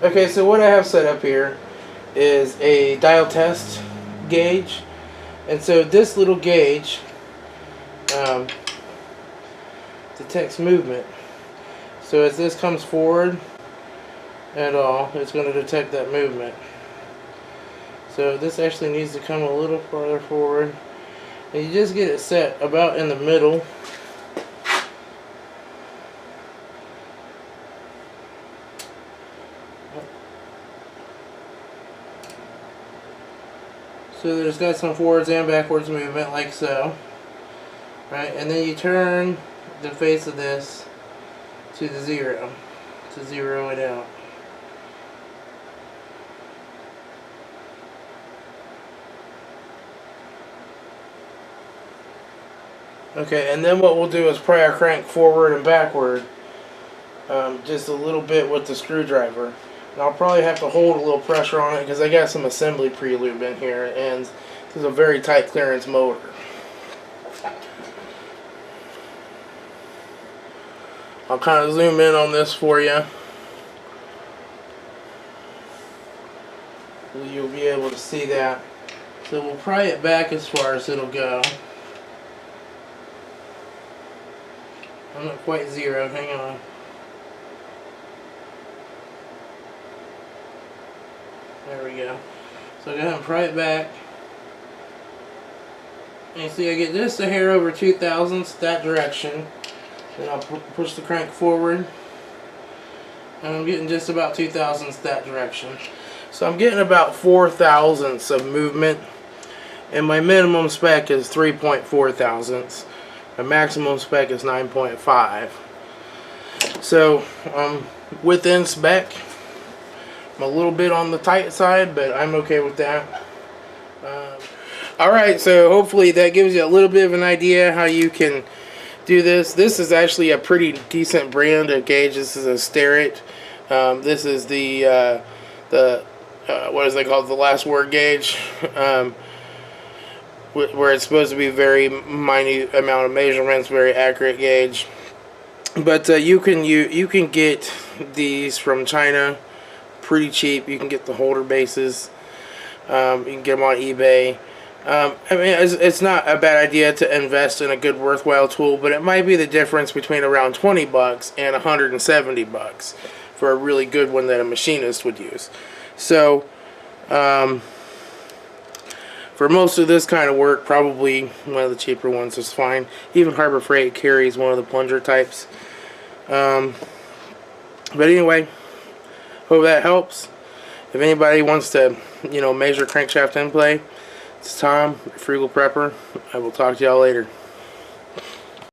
Okay, so what I have set up here is a dial test gauge, and so this little gauge detects movement. So as this comes forward at all, it's going to detect that movement. So this actually needs to come a little farther forward, and you just get it set about in the middle. So there's got some forwards and backwards movement, like so. Right, and then you turn the face of this to the zero, to zero it out. Okay, and then what we'll do is pry our crank forward and backward just a little bit with the screwdriver. And I'll probably have to hold a little pressure on it because I got some assembly pre-lube in here, and this is a very tight clearance motor. I'll kind of zoom in on this for you. You'll be able to see that. So we'll pry it back as far as it'll go. I'm not quite zero, hang on. There we go. So go ahead and pry it back. And you see I get just a hair over 2 thousandths that direction. Then I'll push the crank forward. And I'm getting just about 2 thousandths that direction. So I'm getting about 4 thousandths of movement. And my minimum spec is 3.4 thousandths. My maximum spec is 9.5. So within spec. I'm a little bit on the tight side, but I'm okay with that. Alright, so hopefully that gives you a little bit of an idea how you can do this. This is actually a pretty decent brand of gauge. This is a Starrett. This is the what is it called? The last word gauge. Where it's supposed to be very minute amount of measurements, very accurate gauge. But you can get these from China pretty cheap. You can get the holder bases. You can get them on eBay. I mean, it's not a bad idea to invest in a good, worthwhile tool, but it might be the difference between around 20 bucks and 170 bucks for a really good one that a machinist would use. So, for most of this kind of work, probably one of the cheaper ones is fine. Even Harbor Freight carries one of the plunger types. But anyway, hope that helps. If anybody wants to, measure crankshaft end play, it's Tom, Frugal Prepper. I will talk to y'all later.